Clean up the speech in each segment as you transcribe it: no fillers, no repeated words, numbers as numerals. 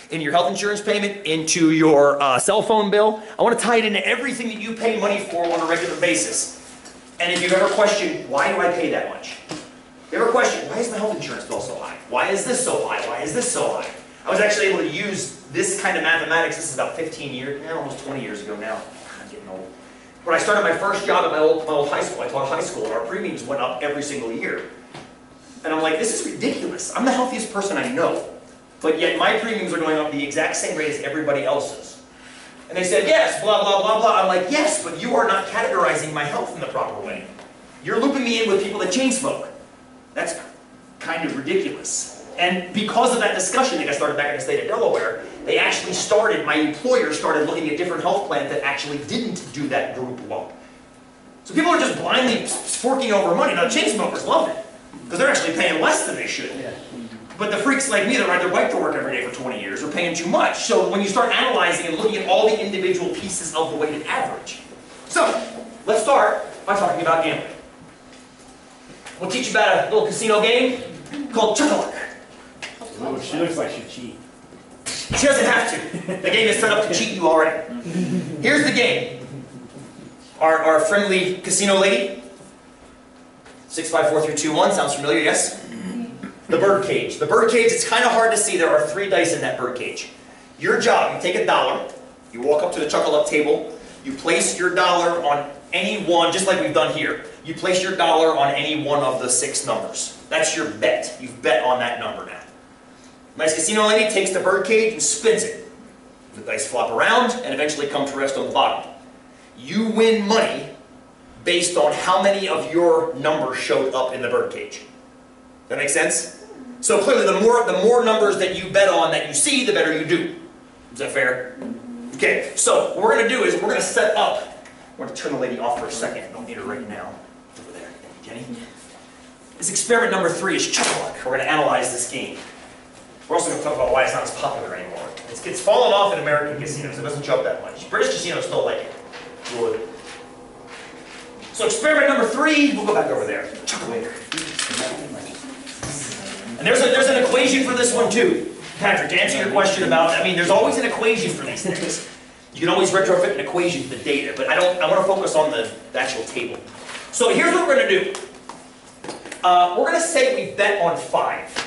into your health insurance payment, into your cell phone bill. I want to tie it into everything that you pay money for on a regular basis. And if you've ever questioned, why do I pay that much? If you ever questioned, why is my health insurance bill so high? Why is this so high? Why is this so high? I was actually able to use this kind of mathematics. This is about 15 years, almost 20 years ago now. I'm getting old. When I started my first job at my old high school, I taught high school, and our premiums went up every single year. And I'm like, this is ridiculous. I'm the healthiest person I know. But yet my premiums are going up the exact same rate as everybody else's. And they said, yes, blah, blah, blah, blah. I'm like, yes, but you are not categorizing my health in the proper way. You're looping me in with people that chain smoke. That's kind of ridiculous. And because of that discussion that I started back in the state of Delaware, they actually started, my employer started looking at different health plans that actually didn't do that group lump. So people are just blindly forking over money. Now, chain smokers love it, because they're actually paying less than they should. Yeah. But the freaks like me that ride their bike to work every day for 20 years are paying too much. So when you start analyzing and looking at all the individual pieces of the weighted average. So, let's start by talking about gambling. We'll teach you about a little casino game called Chuck-a-Luck. Oh, she looks like she cheat. She doesn't have to. The game is set up to cheat you already. Here's the game. Our friendly casino lady. 6, 5, 4, 3, 2, 1. Sounds familiar, yes? The bird cage. The bird cage, it's kind of hard to see. There are 3 dice in that bird cage. Your job, you take $1, you walk up to the Chuck-a-Luck table, you place your dollar on any one, just like we've done here. You place your dollar on any one of the 6 numbers. That's your bet. You've bet on that number now. Nice casino lady takes the bird cage and spins it. The dice flop around and eventually come to rest on the bottom. You win money based on how many of your numbers showed up in the bird cage. That make sense? So clearly the more numbers that you bet on that you see, the better you do. Is that fair? Okay, so what we're going to do is we're going to set up. We're going to turn the lady off for a second. I don't need her right now. Over there. Jenny. This experiment number 3 is Chuck-a-Luck. We're going to analyze this game. We're also going to talk about why it's not as popular anymore. It's fallen off in American casinos. It doesn't show up that much. British casinos still like it. Good. So experiment number 3, we'll go back over there. Chuck-a-Luck. And there's an equation for this one too. Patrick, to answer your question about, there's always an equation for these things. You can always retrofit an equation to the data, but I want to focus on the actual table. So here's what we're going to do. We're going to say we bet on 5.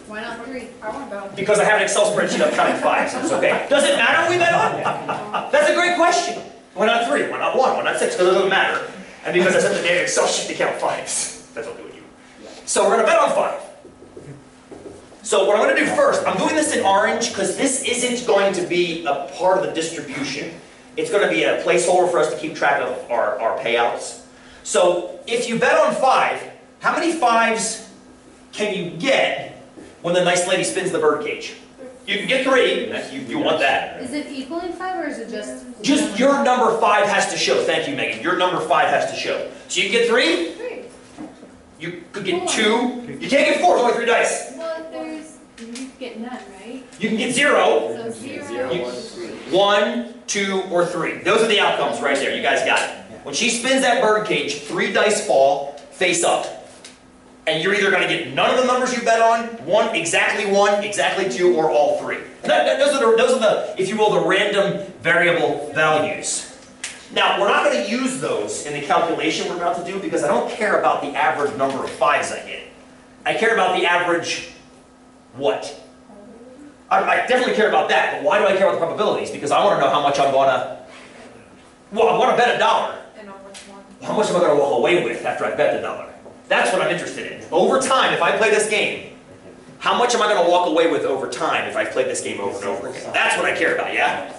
Why not 3? I want to bet on 3. Because I have an Excel spreadsheet of counting 5s, so it's okay. Does it matter what we bet on? That's a great question. Why not 3? Why not 1? Why not 6? Because it doesn't matter. And because I set the damn Excel sheet to count 5s. That's what I'll do with you. So we're going to bet on 5. So what I'm going to do first, I'm doing this in orange because this isn't going to be a part of the distribution. It's going to be a placeholder for us to keep track of our payouts. So if you bet on 5, how many 5s can you get when the nice lady spins the bird cage? You can get 3. You want that. Is it equaling 5 or is it just... Just your number 5 has to show. Thank you, Megan. Your number 5 has to show. So you can get 3? 3. You could get 2. You can't get 4. It's only 3 dice. Well, you get none, right? You can get 0. So 0. 1, 2, or 3. Those are the outcomes right there. You guys got it. When she spins that bird cage, 3 dice fall face up. And you're either going to get none of the numbers you bet on, 1, exactly 2, or all 3. Those are the, if you will, the random variable values. Now, we're not going to use those in the calculation we're about to do because I don't care about the average number of 5s I get. I care about the average what? I definitely care about that, but why do I care about the probabilities? Because I want to know how much I'm going to... Well, I want to bet $1. And how much more? How much am I going to walk away with after I bet the $1? That's what I'm interested in. Over time, if I play this game, how much am I going to walk away with over time if I've played this game over and over again? That's what I care about, yeah?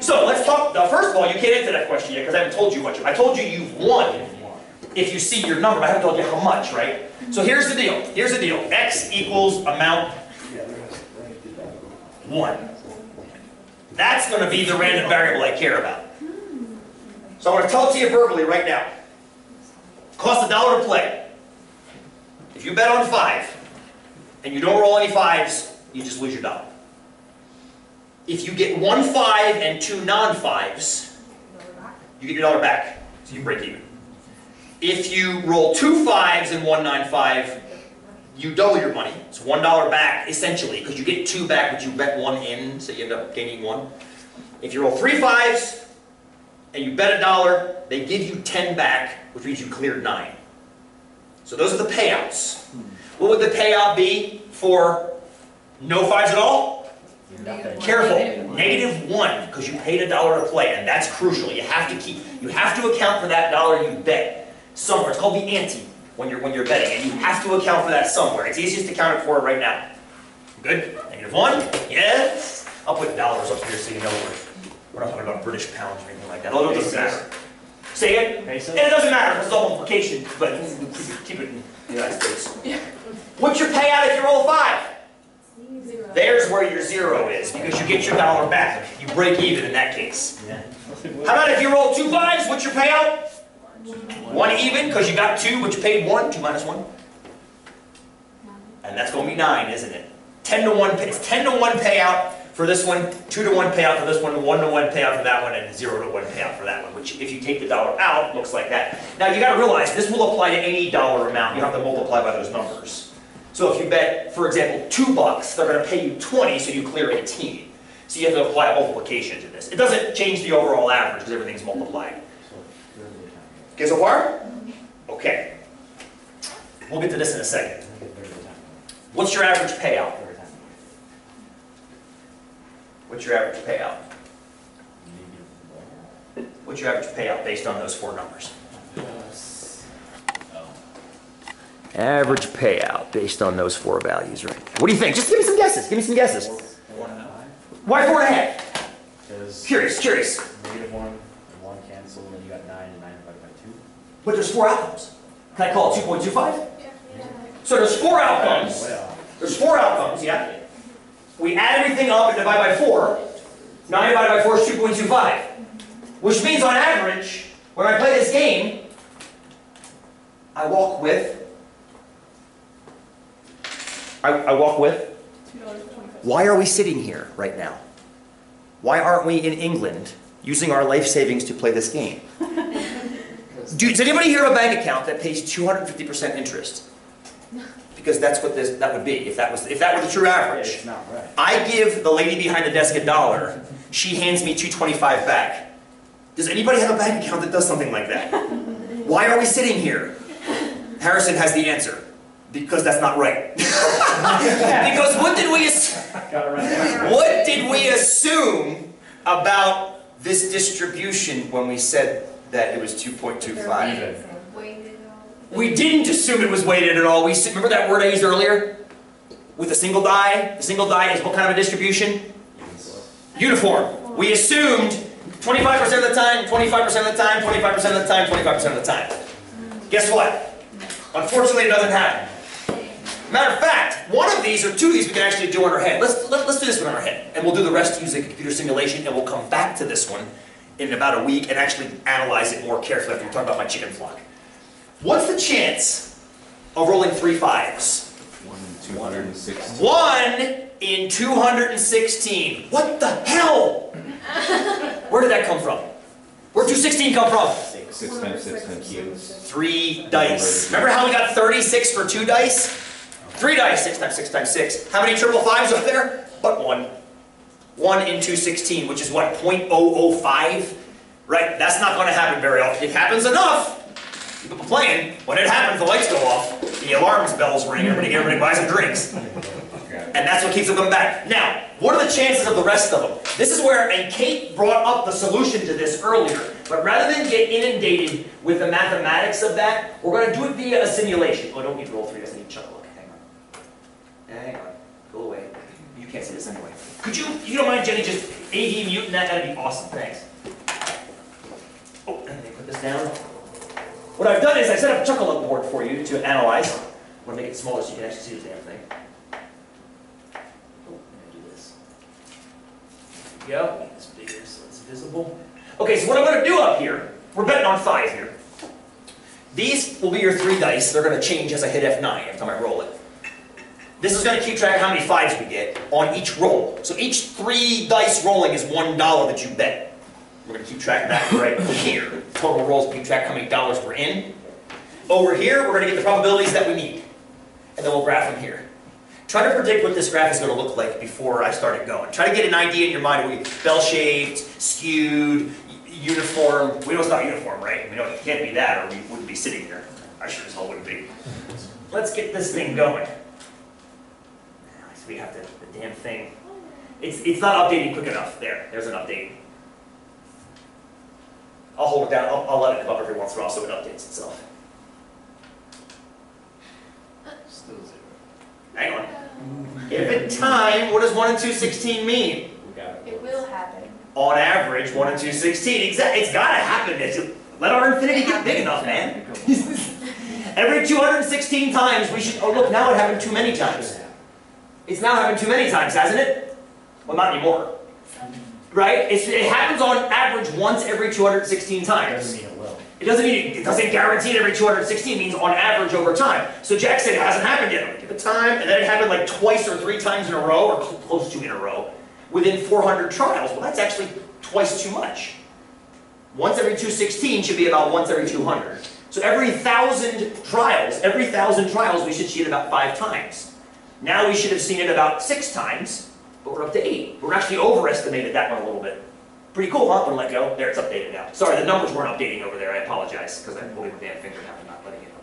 So let's talk, first of all, you can't answer that question yet because I haven't told you what I told you you've won if you see your number, but I haven't told you how much, right? So here's the deal. Here's the deal. X equals amount 1. That's going to be the random variable I care about. So I'm going to tell it to you verbally right now. Costs $1 to play. If you bet on 5 and you don't roll any 5s, you just lose your $1. If you get 1 5 and 2 non-5s, you get your $1 back, so you break even. If you roll 2 5s and 1 9-5, you double your money. It's $1 back, essentially, because you get 2 back, but you bet 1 in, so you end up gaining 1. If you roll 3 5s and you bet $1, they give you 10 back, which means you cleared 9. So those are the payouts. What would the payout be for no 5s at all? Nothing. Careful, -1, because you paid $1 to play, and that's crucial. You have to account for that dollar you bet somewhere. It's called the ante when you're betting, and you have to account for that somewhere. It's easiest to account for it right now. Good? -1? Yes? I'll put dollars up here so you know we're not talking about British pounds or anything like that. Although it doesn't matter. Say it? Pesos? And it doesn't matter because it's all multiplication, but keep it in the United States. What's your payout if you roll a 5? Zero. There's where your 0 is, because you get your dollar back. You break even in that case. Yeah. How about if you roll 2 5s, what's your payout? 1 even, because you got 2, but you paid 1, 2 minus 1. And that's going to be 9, isn't it? 10 to 1, it's 10 to 1 payout for this one, 2 to 1 payout for this one, 1 to 1 payout for that one, and 0 to 1 payout for that one, which if you take the dollar out, looks like that. Now you got to realize, this will apply to any dollar amount. You have to multiply by those numbers. So if you bet, for example, $2, they're going to pay you 20, so you clear 18. So you have to apply multiplication to this. It doesn't change the overall average because everything's multiplied. Okay, so far? Okay. We'll get to this in a second. What's your average payout? What's your average payout? What's your average payout based on those 4 numbers? Average payout based on those 4 values, right? What do you think? Just give me some guesses. Give me some guesses. 4.5. Why 4.5? Because Curious. -1 and 1 cancel, and then you got 9 and 9 divided by 2. But there's 4 outcomes. Can I call it 2.25? So there's 4 outcomes. Way off. There's 4 outcomes, yeah? We add everything up and divide by 4. 9 divided by 4 is 2.25. Which means on average, when I play this game, I walk with... I walk with... Why are we sitting here right now? Why aren't we in England using our life savings to play this game? Does anybody here have a bank account that pays 250% interest? Because that's what that would be, if that were the true average. It's not right. I give the lady behind the desk $1, she hands me $2.25 back. Does anybody have a bank account that does something like that? Why are we sitting here? Harrison has the answer. Because that's not right. Because what did we assume about this distribution when we said that it was 2.25? Even. We didn't assume it was weighted at all. Remember that word I used earlier? With a single die? The single die is what kind of a distribution? Uniform. We assumed 25% of the time, 25% of the time, 25% of the time, 25% of the time. Guess what? Unfortunately, it doesn't happen. Matter of fact, one of these or 2 of these we can actually do on our head. Let's do this one on our head. And we'll do the rest using a computer simulation, and we'll come back to this one in about a week and actually analyze it more carefully after we talk about my chicken flock. What's the chance of rolling 3 5s? 1 in 216. 1 in 216. What the hell? Where did that come from? Where'd 216 come from? 6 times 6 times cubes. 3 dice. Remember how we got 36 for 2 dice? 3 dice, 6 times 6 times 6. How many triple 5s are there? But 1. 1 in 216, which is what, 0.005? Right? That's not going to happen very often. It happens enough. People playing, when it happens, the lights go off, the alarms bells ring, everybody buys some drinks. And that's what keeps them coming back. Now, what are the chances of the rest of them? This is where, and Kate brought up the solution to this earlier, but rather than get inundated with the mathematics of that, we're going to do it via a simulation. Oh, don't need to roll 3 dice, I need to chuckle. Look, hang on. Go away. You can't see this anyway. Could you, if you don't mind, Jenny, just AD muting that? That'd be awesome. Thanks. Oh, and let me put this down. What I've done is I set up a chuckle board for you to analyze. I want to make it smaller so you can actually see the damn thing. Oh, I'm going to do this. There we go. Make this bigger so it's visible. Okay, so what I'm going to do up here, we're betting on 5 here. These will be your 3 dice. They're going to change as I hit F9 every time I roll it. This is going to keep track of how many 5s we get on each roll. So each 3 dice rolling is $1 that you bet. We're going to keep track of that right here. Total rolls, keep track of how many dollars we're in. Over here, we're going to get the probabilities that we need. and then we'll graph them here. Try to predict what this graph is going to look like before I start it going. Try to get an idea in your mind. Are we bell-shaped, skewed, uniform? We know it's not uniform, right? We know it can't be that, or we wouldn't be sitting here. I sure as hell wouldn't be. Let's get this thing going. So we have the damn thing. It's not updating quick enough. There's an update. I'll hold it down. I'll let it come up every once in a while so it updates itself. Still 0. Hang on. Give it time. What does 1 and 2 16 mean? We got it. It will happen. On average, 1 and 2 16. Exactly. It's got to happen. Let our infinity get big enough, man. Every 216 times we should. Oh, look, now it happened too many times. It's now happened too many times, hasn't it? Well, not anymore. Right? It happens on average once every 216 times. Doesn't mean it will. It doesn't mean it doesn't guarantee it every 216. It means on average over time. So Jack said it hasn't happened yet. I'm gonna give it time, and then it happened like twice or 3 times in a row, or close to in a row, within 400 trials. Well, that's actually twice too much. Once every 216 should be about once every 200. So every 1,000 trials, we should see it about 5 times. Now we should have seen it about 6 times, but we're up to 8. We're actually overestimated that one a little bit. Pretty cool, huh? When let go. There, it's updated now. Sorry, the numbers weren't updating over there. I apologize, because I'm holding the damn finger now and not letting it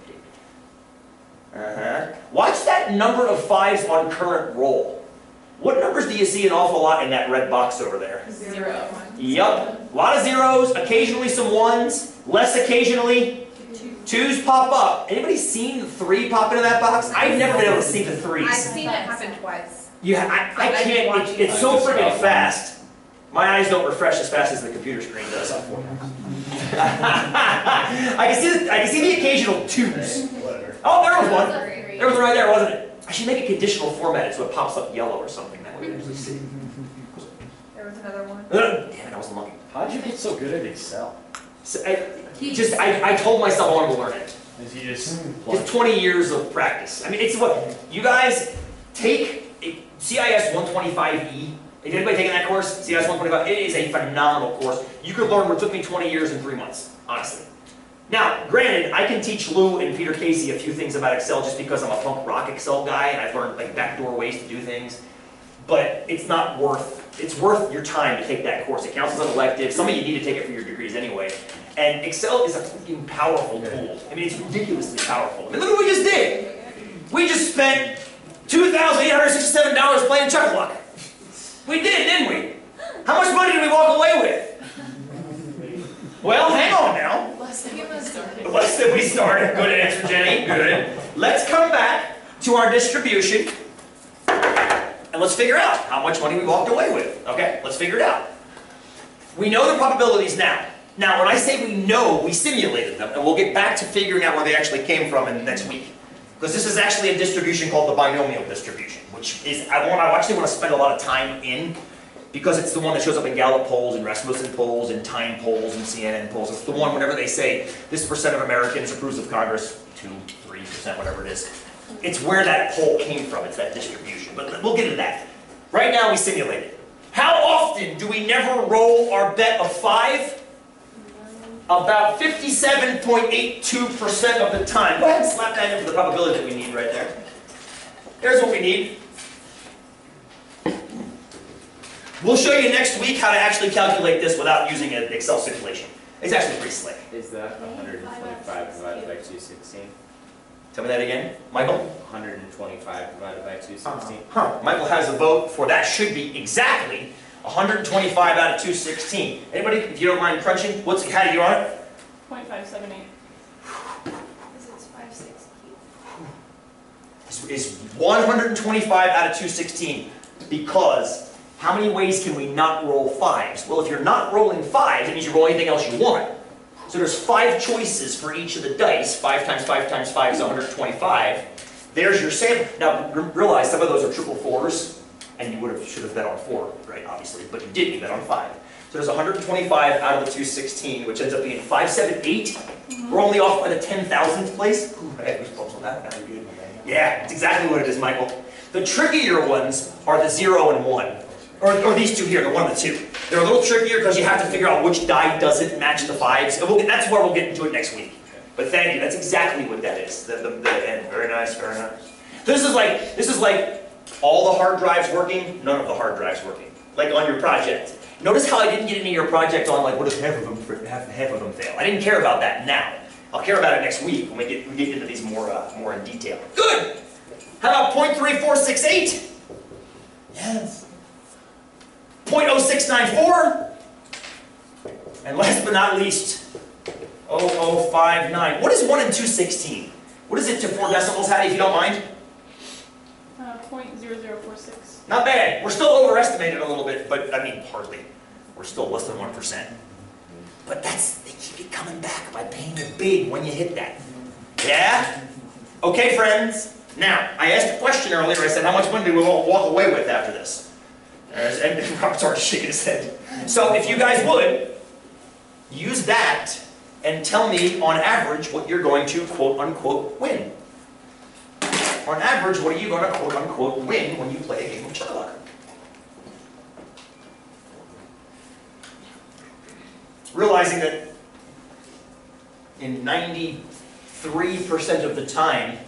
update. Watch that number of 5s on current roll. What numbers do you see an awful lot in that red box over there? 0. Yup. A lot of zeros, occasionally some 1s, less occasionally. 2s pop up. Anybody seen the 3 pop into that box? I've never been able to see the 3s. I've seen it happen twice. Yeah, I can't. It's so freaking fast. My eyes don't refresh as fast as the computer screen does. I can see the occasional 2s. Oh, there was one. There was one right there, wasn't it? I should make it conditional formatted so it pops up yellow or something. That way we actually see. There was another one. Damn it, I was lucky. How did you get so good at Excel? So I told myself I wanted to learn it. Is he just It's 20 years of practice. I mean, it's what you guys take CIS 125E. Has anybody taken that course? CIS 125. It is a phenomenal course. You could learn what took me 20 years in 3 months, honestly. Now, granted, I can teach Lou and Peter Casey a few things about Excel just because I'm a punk rock Excel guy and I've learned like backdoor ways to do things. But it's not worth. It's worth your time to take that course. It counts as an elective. Some of you need to take it for your degrees anyway. And Excel is a freaking powerful tool. I mean, it's ridiculously powerful. I mean, look at what we just did. We just spent $2,867 playing Chuck-a-Luck. We did, didn't we? How much money did we walk away with? Well, hang on now. Less than we started. Less than we started. Good answer, Jenny. Good. Let's come back to our distribution. And let's figure out how much money we walked away with. Okay? Let's figure it out. We know the probabilities now. Now, when I say we know, we simulated them. And we'll get back to figuring out where they actually came from in the next week. Because this is actually a distribution called the binomial distribution, which is, I actually want to spend a lot of time in, because it's the one that shows up in Gallup polls, and Rasmussen polls, and Time polls, and CNN polls. It's the one whenever they say, this percent of Americans approves of Congress, 2, 3%, whatever it is. It's where that poll came from, it's that distribution. But we'll get into that. Right now we simulate it. How often do we never roll our bet of 5? About 57.82% of the time. Go ahead and slap that into the probability that we need right there. There's what we need. We'll show you next week how to actually calculate this without using an Excel simulation. It's actually pretty slick. Is that 125 divided by 216? Tell me that again, Michael? 125 divided by 216. Michael has a vote for that. Should be exactly 125 out of 216. Anybody, if you don't mind crunching, how do you on it? 0.578. This is 560. This is 125 out of 216 because how many ways can we not roll 5s? Well, if you're not rolling 5s, it means you roll anything else you want. So there's 5 choices for each of the dice. 5 times 5 times 5 is 125. There's your sample. Now, realize some of those are triple 4s, and you should have bet on 4, right, obviously, but you didn't, you bet on 5. So there's 125 out of the 216, which ends up being 578. We're only off by the 10,000th place. Ooh, I got goosebumps on that. Very good. Yeah, it's exactly what it is, Michael. The trickier ones are the 0 and 1. Or these two here, the 1 and the 2. They're a little trickier because you have to figure out which die doesn't match the 5s. And that's where we'll get into it next week. But thank you, that's exactly what that is. The end. Very nice, very nice. This is like all the hard drives working, none of the hard drives working. Like on your project. Notice how I didn't get into your project on like, what if half of them fail? I didn't care about that now. I'll care about it next week when we get into these more in detail. Good! How about 0.3468? Yes. 0.0694? And last but not least, 0059. What is 1 and 2/16? What is it to 4 decibels, Hattie, if you don't mind? 0.0046. Not bad. We're still overestimated a little bit, but I mean, hardly. We're still less than 1%. But they keep you coming back by paying you big when you hit that. Yeah? Okay, friends. Now, I asked a question earlier. I said, how much money do we all walk away with after this? And Robert's already shaking his head. So if you guys would, use that and tell me, on average, what you're going to quote-unquote win. On average, what are you going to quote-unquote win when you play a game of Chuck-a-Luck? Realizing that in 93% of the time,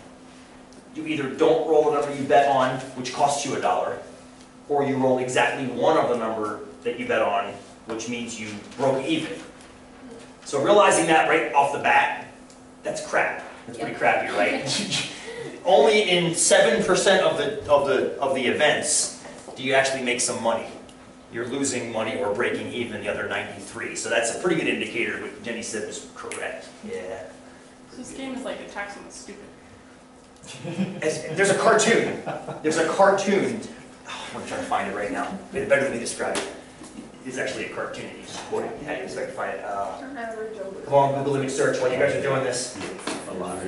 you either don't roll the number you bet on, which costs you $1, or you roll exactly one of the number that you bet on, which means you broke even. So realizing that right off the bat, that's crap. That's pretty crappy, right? Only in 7% of the events do you actually make some money. You're losing money or breaking even the other 93. So that's a pretty good indicator what Jenny said was correct. Yeah. So this game is like attacks on the stupid. There's a cartoon. There's a cartoon. Oh, I'm trying to find it right now. It's better than me describe it. It's actually a cartoon. You just quote it. How do you expect to find it? Come on, Google image search while you guys are doing this. I'm going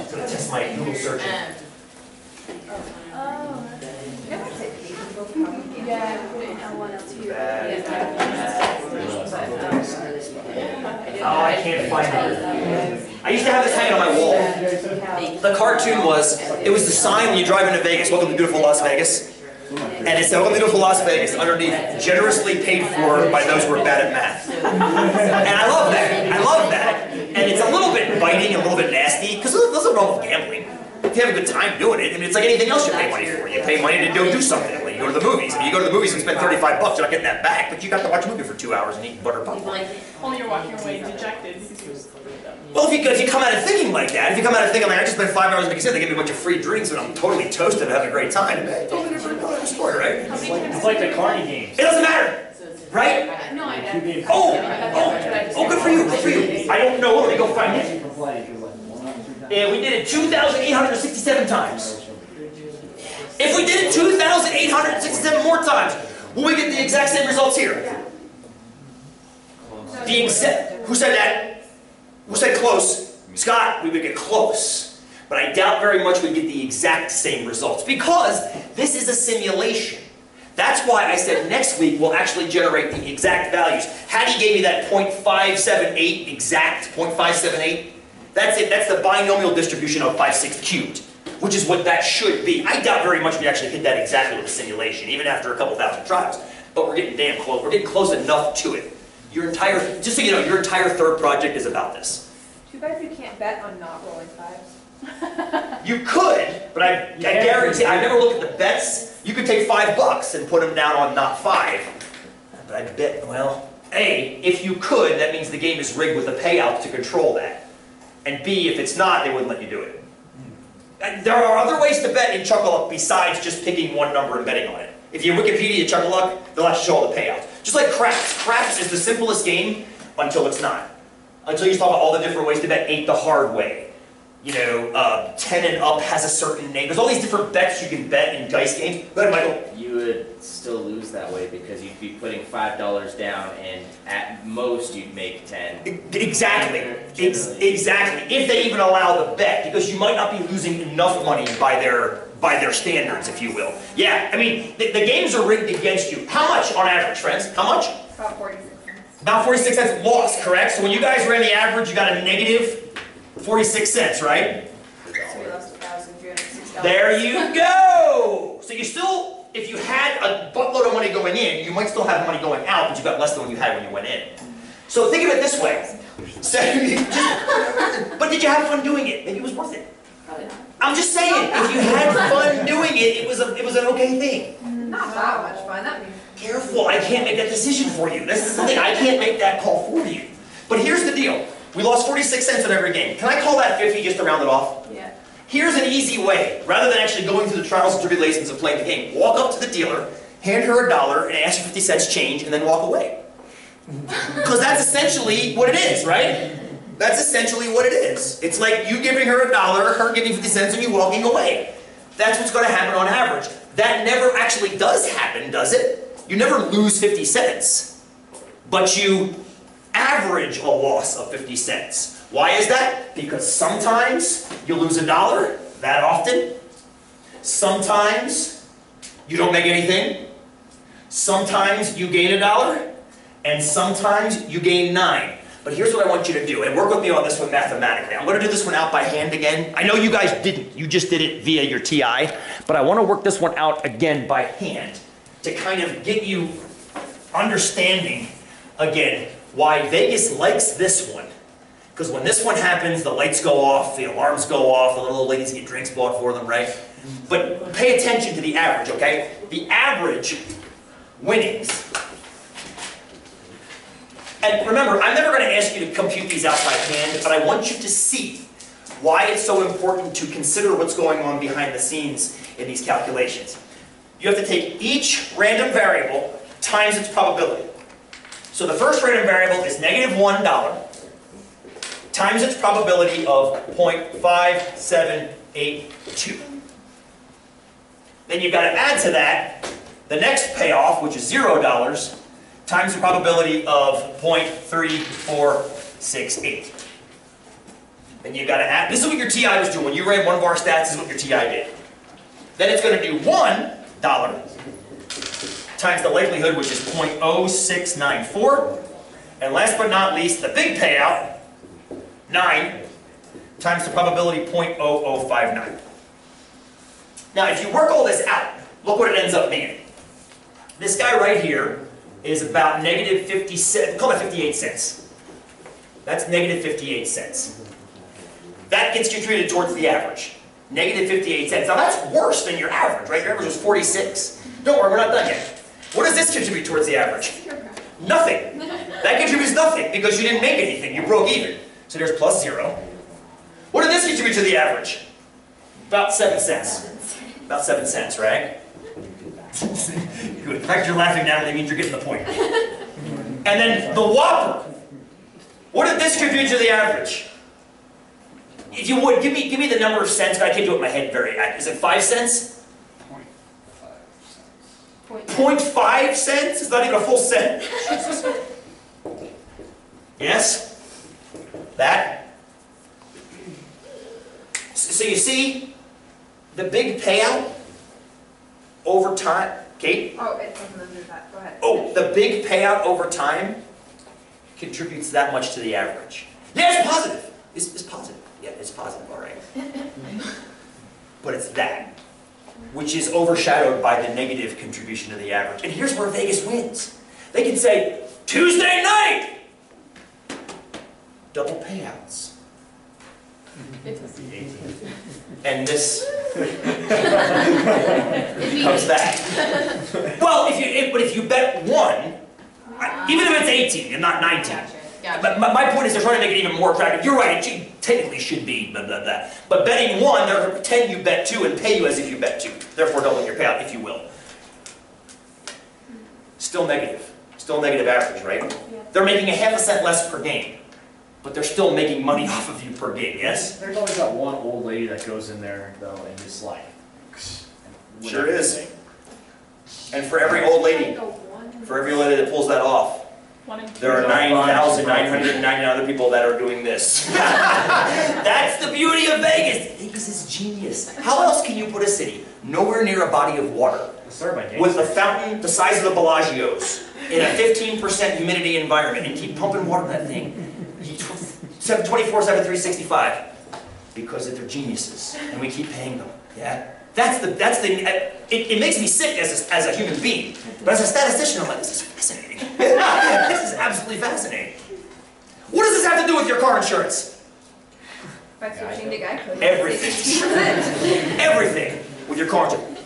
to test my Google search. Oh, I can't find it. I used to have this hanging on my wall. The cartoon was, it was the sign when you drive into Vegas, welcome to beautiful Las Vegas. And it said, welcome to beautiful Las Vegas, underneath, generously paid for by those who are bad at math. And I love that. I love that. And it's a little bit biting, a little bit nasty, because there's nothing wrong with gambling. If you have a good time doing it, I mean, it's like anything else you pay money for. You pay money to do something. Like you go to the movies. If you go to the movies and spend $35, you're not getting that back, but you got to watch a movie for 2 hours and eat butter popcorn. Only you're walking away dejected because you Well, if you come out of thinking like that, if you come out of thinking like, I just spent 5 hours making sense, they give me a bunch of free drinks and I'm totally toasted and having a great time. Totally different story, right? It's like the Carney games. It doesn't matter, right? No, I know. Oh, good for you, good for you. I don't know, let me go find it. Yeah, we did it 2,867 times. If we did it 2,867 more times, will we get the exact same results here? The exact, who said that? Who said close? Scott, we would get close. But I doubt very much we'd get the exact same results because this is a simulation. That's why I said next week we'll actually generate the exact values. Hattie gave me that 0.578 exact, 0.578. That's it, that's the binomial distribution of 5/6 cubed, which is what that should be. I doubt very much we actually hit that exactly with a simulation, even after a couple thousand trials. But we're getting damn close. We're getting close enough to it. Just so you know, your entire third project is about this. Too bad you can't bet on not rolling fives. You could, but I guarantee, I never looked at the bets. You could take $5 and put them down on not 5. But I bet, well, A, if you could, that means the game is rigged with the payouts to control that. And B, if it's not, they wouldn't let you do it. There are other ways to bet in Chuck-a-Luck besides just picking one number and betting on it. If you Wikipedia Chuck-a-Luck, they'll actually show all the payouts. Just like craps. Craps is the simplest game until it's not. Until you talk about all the different ways to bet 8 the hard way. You know, 10 and up has a certain name. There's all these different bets you can bet in dice games. Go ahead, Michael. You would still lose that way because you'd be putting $5 down and at most you'd make 10. Exactly. Exactly. If they even allow the bet, because you might not be losing enough money by their standards, if you will. Yeah, I mean, the games are rigged against you. How much on average, friends? How much? About 46 cents. About 46 cents lost, correct? So when you guys ran the average, you got a negative 46 cents, right? So we lost 1,360. There you go! So you still, if you had a buttload of money going in, you might still have money going out, but you got less than what you had when you went in. So think of it this way. So but did you have fun doing it? Maybe it was worth it. Probably not. I'm just saying, if you had fun doing it, it was an okay thing. Not that much fun, that means. Careful, I can't make that decision for you. This is the thing, I can't make that call for you. But here's the deal. We lost 46 cents on every game. Can I call that 50 just to round it off? Yeah. Here's an easy way, rather than actually going through the trials and tribulations of playing the game. Walk up to the dealer, hand her $1 and ask for 50 cents change, and then walk away. Because that's essentially what it is, right? That's essentially what it is. It's like you giving her $1, her giving 50 cents, and you walking away. That's what's going to happen on average. That never actually does happen, does it? You never lose 50 cents. But you average a loss of 50 cents. Why is that? Because sometimes you lose $1 that often. Sometimes you don't make anything. Sometimes you gain $1. And sometimes you gain 9. But here's what I want you to do, and work with me on this one mathematically. I'm going to do this one out by hand again. I know you guys didn't. You just did it via your TI. But I want to work this one out again by hand to kind of get you understanding, again, why Vegas likes this one. Because when this one happens, the lights go off, the alarms go off, the little old ladies get drinks bought for them, right? But pay attention to the average, okay? The average winnings. And remember, I'm never going to ask you to compute these out by hand, but I want you to see why it's so important to consider what's going on behind the scenes in these calculations. You have to take each random variable times its probability. So the first random variable is -$1 times its probability of 0.5782. Then you've got to add to that the next payoff, which is $0, times the probability of 0.3468. Then you've got to add, this is what your TI was doing. When you ran one of our stats, this is what your TI did. Then it's going to do $1 times the likelihood, which is 0.0694. And last but not least, the big payout, 9 times the probability 0.0059. Now, if you work all this out, look what it ends up being. This guy right here is about -57, call it 58 cents. That's -58 cents. That gets you treated towards the average. -58 cents. Now that's worse than your average, right? Your average was 46. Don't worry, we're not done yet. What does this contribute towards the average? Nothing. That contributes nothing because you didn't make anything. You broke even. So there's +0. What did this contribute to the average? About 7 cents. About 7 cents, right? Good. The fact you're laughing now means you're getting the point. And then the Whopper. What did this contribute to the average? If you would, give me the number of cents. I can't do it in my head very accurately. Is it 5 cents? 0.5 cents? It's not even a full cent. Yes? That? So you see, the big payout over time, Kate? Oh, it doesn't under that, go ahead. Oh, the big payout over time contributes that much to the average. Yeah, it's positive. It's positive. Yeah, it's positive, all right. But it's that, which is overshadowed by the negative contribution to the average. And here's where Vegas wins. They can say, Tuesday night! Double payouts. And this becomes that. Well, but if you bet 1, even if it's 18 and not 19. But my point is they're trying to make it even more attractive. You're right, it technically should be blah, blah, blah. But betting 1, they're going to pretend you bet 2 and pay you as if you bet 2. Therefore doubling your payout, if you will. Still negative. Still negative average, right? Yeah. They're making a ½ cent less per game. But they're still making money off of you per game, yes? There's always that one old lady that goes in there, though, and just like... Sure is. And for every old lady, for every old lady that pulls that off, there are 9,999 other people that are doing this. That's the beauty of Vegas. Vegas is genius. How else can you put a city nowhere near a body of water with a fountain the size of the Bellagio's in a 15% humidity environment and keep pumping water in that thing 24/7, 365? Because they're geniuses, and we keep paying them. Yeah. It makes me sick as a human being. But as a statistician, I'm like, this is fascinating. This is absolutely fascinating. What does this have to do with your car insurance? By switching to Geico. Everything. 15%. Everything with your car insurance.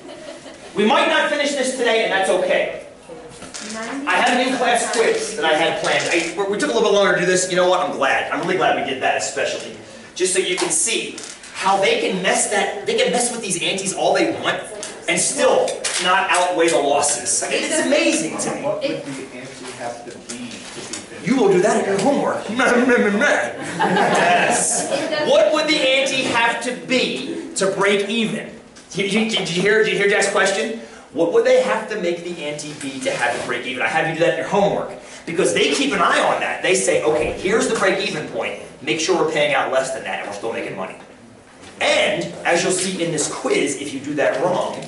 We might not finish this today, and that's okay. I had an in-class quiz that I had planned. We took a little bit longer to do this. You know what? I'm glad. I'm really glad we did that, especially. Just so you can see how they can mess with these antes all they want and still not outweigh the losses. I mean, it's amazing to me. What would the ante have to be finished? You will do that in your homework. Yes. What would the ante have to be to break even? Did you hear Jack's question? What would they have to make the ante be to have it break even? I have you do that in your homework. Because they keep an eye on that. They say, okay, here's the break-even point. Make sure we're paying out less than that and we're still making money. And, as you'll see in this quiz, if you do that wrong,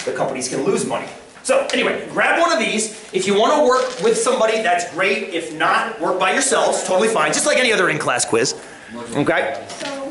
the companies can lose money. So, anyway, grab one of these. If you want to work with somebody, that's great. If not, work by yourselves. Totally fine. Just like any other in-class quiz. Okay? So